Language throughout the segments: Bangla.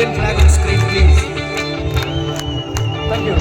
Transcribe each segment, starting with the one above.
Indian flag on screen, please. Thank you.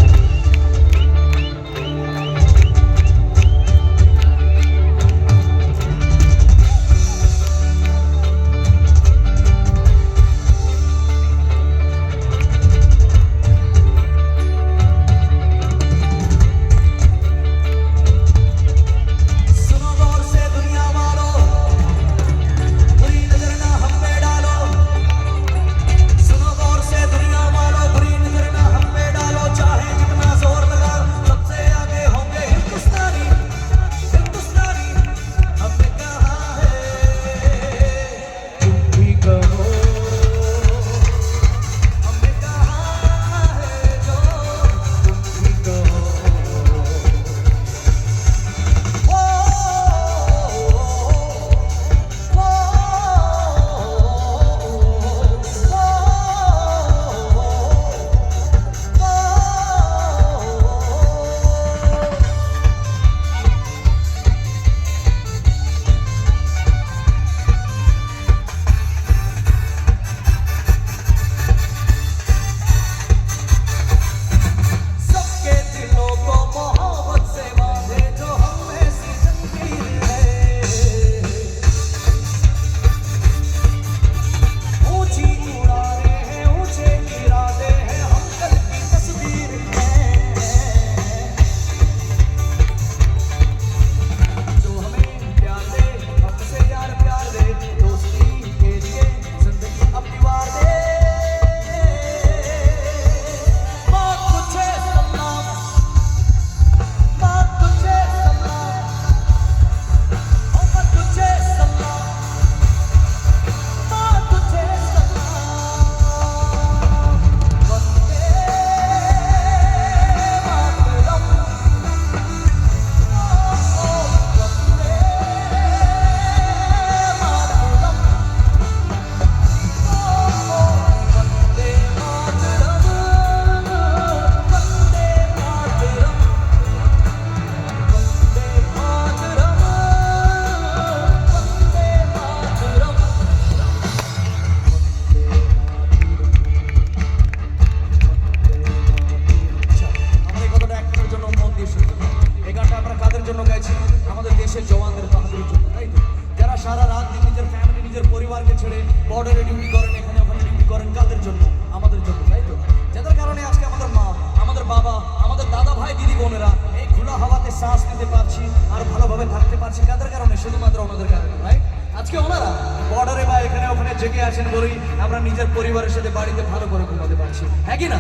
বর্ডারে ডিউটি করেন, এখানে ওখানে ডিউটি করেন, কাদের জন্য? আমাদের জন্য, তাই তো? যাদের কারণে আজকে আমাদের মা, আমাদের বাবা, আমাদের দাদা ভাই, দিদি বোনেরা এই খোলা হাওয়াতে শ্বাস নিতে পারছি আর ভালোভাবে থাকতে পারছি, কাদের কারণে? শুধুমাত্র ওনাদের কারণে, রাইট? আজকে ওনারা বর্ডারে বা এখানে ওখানে জেগে আছেন বলেই আমরা নিজের পরিবারের সাথে বাড়িতে ভালো করে ঘুমাতে পারছি, হ্যাঁ কি না?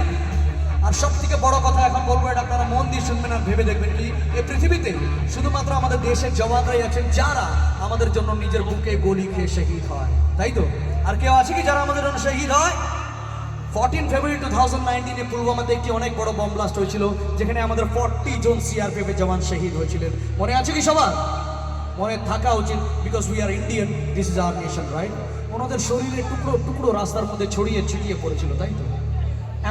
আর সব থেকে বড় কথা এখন বলবো, এটা আপনারা মন দিয়ে শুনবেন আর ভেবে দেখবেন, কি এই পৃথিবীতে শুধুমাত্র আমাদের দেশের জওয়ানরাই আছেন যারা আমাদের জন্য নিজের বুকে গুলি খেয়ে শহীদ হয়, তাই তো? আর কেউ আছে কি যারা আমাদের জন্য শহীদ হয়? 14 ফেব্রুয়ারি 2019 পুলওয়ামাতে একটি অনেক বড় বম ব্লাস্ট হয়েছিল, যেখানে আমাদের 40 জন সিআরপিএফ জওয়ান শহীদ হয়েছিলেন। মনে আছে কি সবার? মনে থাকা উচিত, because we are Indian, this is our nation, right? ওনাদের শরীরে টুকরো টুকরো রাস্তার মধ্যে ছড়িয়ে ছিটিয়ে পড়েছিল, তাই তো?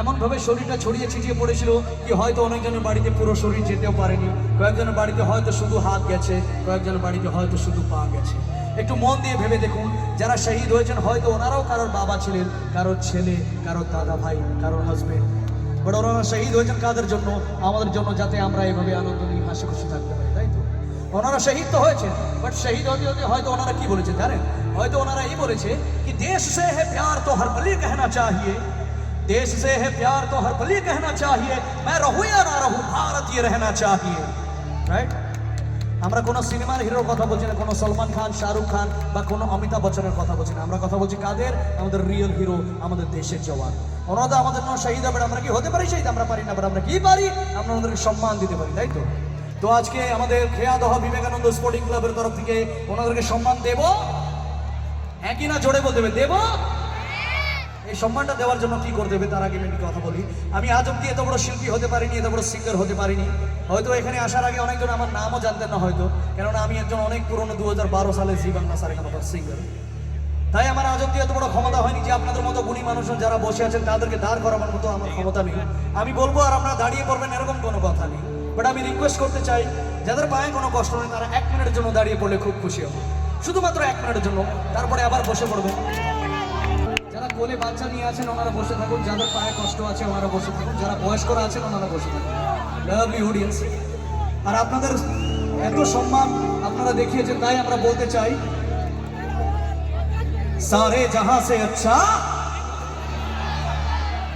এমনভাবে শরীরটা ছড়িয়ে ছিটিয়ে পড়েছিল কি হয়তো অনেকজনের বাড়িতে পুরো শরীর যেতেও পারেনি, কয়েকজনের বাড়িতে হয়তো শুধু হাত গেছে, কয়েকজনের বাড়িতে হয়তো শুধু পা গেছে। একটু মন দিয়ে ভেবে দেখুন, যারা শহীদ হয়েছেন হয়তো ওনারাও কারোর বাবা ছিলেন, কারোর ছেলে, কারোর দাদা ভাই, কারোর হাজবেন্ড, বাট ওনারা শহীদ হয়েছেন কাদের জন্য? আমাদের জন্য, যাতে আমরা এভাবে আনন্দ নিয়ে হাসি খুশি থাকতে পারি, তাই তো? ওনারা শহীদ তো হয়েছেন, বাট শহীদ হতে হতে হয়তো ওনারা কি বলেছে জানেন? হয়তো ওনারা এই বলেছে কি দেশ সে হে প্যার তো হর পল कहना चाहिए, देश से है प्यार तो हर पल कहना चाहिए, मैं रहूं या ना रहूं भारत ये रहना चाहिए, রাইট? আমরা কোনো সিনেমার হিরোর কথা বলছি না, কোনো সলমান খান, শাহরুখ খান বা কোনো অমিতাভ বচ্চনের কথা বলছি না, আমরা কথা বলছি কাদের? আমাদের রিয়েল হিরো, আমাদের দেশের জওয়ান। ওনারা আমাদের জন্য শহীদ হবে, আমরা কি হতে পারি শহীদ? আমরা পারি না, বাট আমরা কি পারি? আমরা ওনাদেরকে সম্মান দিতে পারি, তাই তো? তো আজকে আমাদের খেয়াদহ বিবেকানন্দ স্পোর্টিং ক্লাবের তরফ থেকে ওনাদেরকে সম্মান দেব, একই না জোরে বলতে হবে, দেব। এই সম্মানটা দেওয়ার জন্য কি করতে হবে তার আগে আমি কথা বলি। আমি আজ অব্দি এত বড় শিল্পী হতে পারিনি, এত বড় সিঙ্গার হতে পারিনি। হয়তো এখানে আসার আগে অনেকজন আমার নামও জানতেন না হয়তো, কেননা আমি একজন অনেক পুরনো 2012 সালে জি বাংলা সারেগামাপার সিঙ্গার। তাই আমার আজ অব্দি এত বড় ক্ষমতা হয়নি যে আপনাদের মতো গুণী মানুষজন যারা বসে আছেন তাদেরকে দাঁড় করাবার মতো আমার ক্ষমতা নেই। আমি বলবো আর আপনারা দাঁড়িয়ে পড়বেন এরকম কোনো কথা নেই, বাট আমি রিকোয়েস্ট করতে চাই যাদের পায়ে কোনো কষ্ট নেই তারা 1 মিনিটের জন্য দাঁড়িয়ে পড়লে খুব খুশি হবে, শুধুমাত্র 1 মিনিটের জন্য, তারপরে আবার বসে পড়বেন। যারা কোলে বাচ্চা নিয়ে আছেন ওনারা বসে থাকুন, যাদের পায়ে কষ্ট আছে ওনারা বসে থাকুন, যারা বয়স্করা আছেন ওনারা বসে থাকুন। লাভলি অডিয়েন্স, আর আপনাদের এত সম্মান আপনারা দেখিয়েছেন, তাই আমরা বলতে চাই সারে জাহাঁ সে আচ্ছা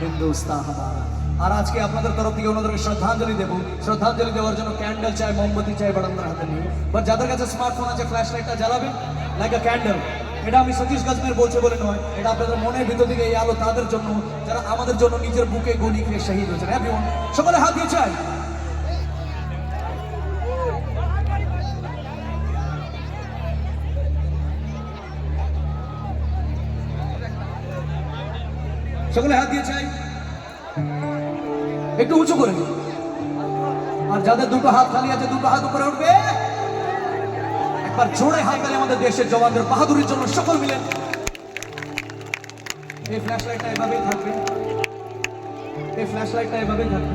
হিন্দুস্তান হামারা। আর আজকে আপনাদের তরফ থেকে ওনাদেরকে শ্রদ্ধাঞ্জলি দেবো। শ্রদ্ধাঞ্জলি দেওয়ার জন্য ক্যান্ডেল চাই, মোমবাতি চাই, বাট আপনার হাতে নেই। বাট যাদের কাছে স্মার্টফোন আছে ফ্ল্যাশ লাইটটা জ্বালাবেন লাইক আ ক্যান্ডেল। এটা আমি সতীশ গজমের বলছে বলে নয়, এটা আপনাদের মনের ভিতর থেকে এই আলো তাদের জন্য যারা আমাদের জন্য নিজের বুকে গুলি খেয়ে শহীদ হয়েছেন। এভরিওয়ান, সকলে হাত দিয়ে চাই। সকলে হাত দিয়ে চাই, একটু উঁচু করে দিন। আর যাদের দুটো হাত খালি আছে দুটো হাত উপরে উঠবে। একবার জোরে হাত তালি আমাদের দেশের জওয়ানদের বাহাদুরির জন্য সকল মিলে। এই ফ্ল্যাশ লাইটটা এভাবেই থাকবে, এই ফ্ল্যাশ লাইটটা এভাবেই থাকবে।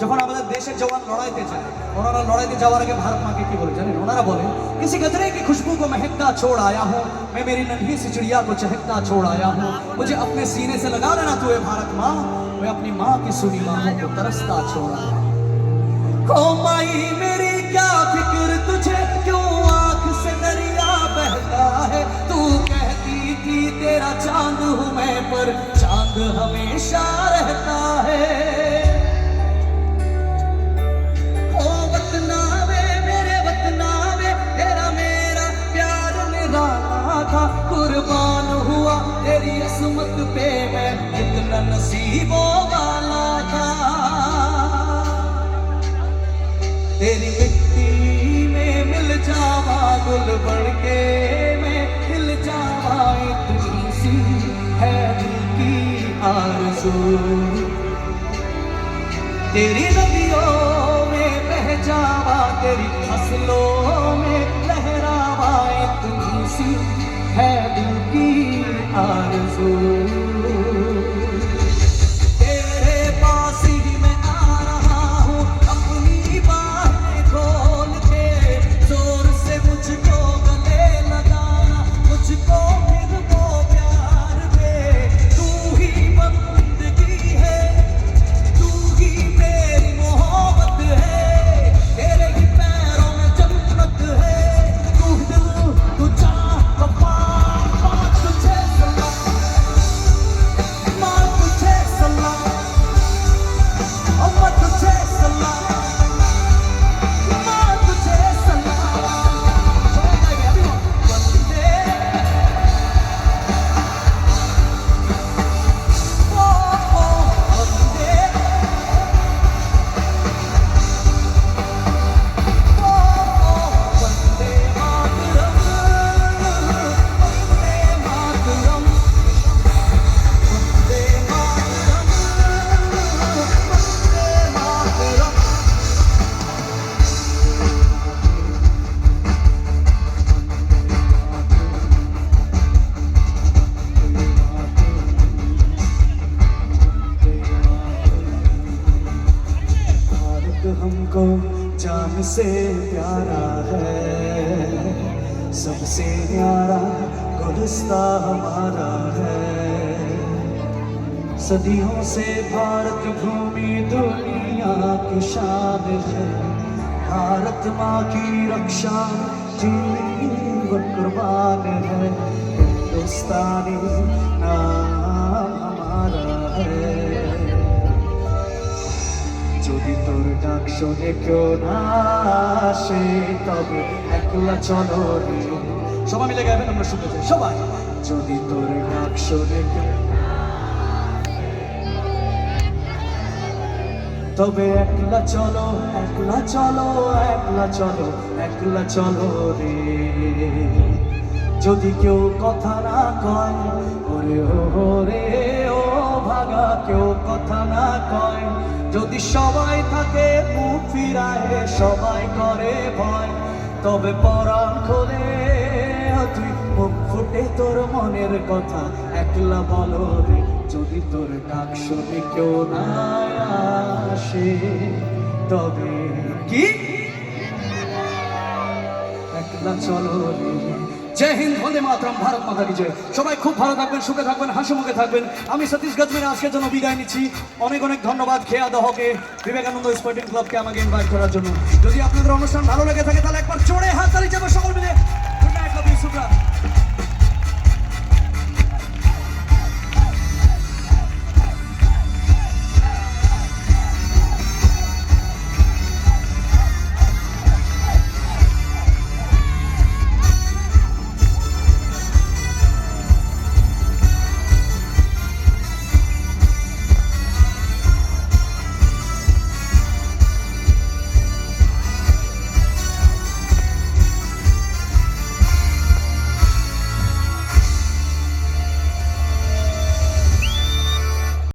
যখন আমাদের দেশের জওয়ান লড়াইতে যায়, ওনারা লড়াইতে যাওয়ার আগে ভারত মাকে কি বলে জানেন? ওনারা বলে किसी गजरे की खुशबू को महकता छोड़ आया हूँ, मैं मेरी नन्ही सी चिड़िया को चहकता छोड़ आया हूँ, मुझे अपने सीने से लगा लेना तू है भारत माँ, मैं अपनी माँ की सुनी बाहों को तरसता छोड़ आया। ओ माई मेरी क्या फिक्र तुझे, क्यों आँख से दरिया बहता है, तू कहती थी तेरा चांद हूँ मैं, पर चांद हमेशा रहता है। कुर्बान हुआ तेरी असमत पे मैं, कितना नसीबों वाला था। तेरी मिट्टी में मिल जावा गुल बढ़ के मैं खिल जावा, इतनी सी है दिल की आरज़ू। तेरी नदियों में बह जावा, तेरी फसलों में लहरावा, इतनी सी है दिल की आरज़ू। तेरे पास ही मैं आ रहा हूँ अपनी बाहें खोल के, जोर से मुझको गले लगाना, मुझको फिर वो प्यार दे। तू ही बंदगी है, तू ही मेरी मोहब्बत है, तेरे ही पैरों में जन्नत है। तू दिल तू चाह हमको जान से प्यारा है, सबसे प्यारा गुलिस्ता हमारा है। सदियों से भारत भूमि दुनिया की शान है, भारत माँ की रक्षा जीवन कुर्बान है। हिंदुस्तानी नाम हमारा है। যদি তোর ডাক শুনে কেউ না আসে, তবে একলা চলো রে। সবাই মিলে গাইবেন, আমরা শুনতে চাই সবাই। যদি তোর ডাক শুনে কেউ, তবে একলা চলো, একলা চলো, একলা চলো, একলা চলো রে। যদি কেউ কথা না কয়, ওরে ও রে ও ভাগা, কেউ কথা না কয়, যদি সবাই থাকে মুখ ফিরায়, সবাই করে ভয়, তবে পরাণ খোলে তুই মুখ ফুটে তোর মনের কথা একলা বলো রে। যদি তোর ডাক শুনে কেউ না আসে, তবে কি সাদা চলো। জয় হিন্দ, বন্দে মাতরম, ভারত মাতা কি জয়। সবাই খুব ভালো থাকবেন, সুখে থাকবেন, হাসি মুখে থাকবেন। আমি সতীশ গজমের আজকের জন্য বিদায় নিচ্ছি। অনেক অনেক ধন্যবাদ খেয়া দহকে, বিবেকানন্দ স্পোর্টিং ক্লাবকে আমাকে ইনভাইট করার জন্য। যদি আপনাদের অনুষ্ঠান ভালো লেগে থাকে তাহলে একবার জোরে হাত তালি যাবে সকল মিলে। Good night, love you, supra.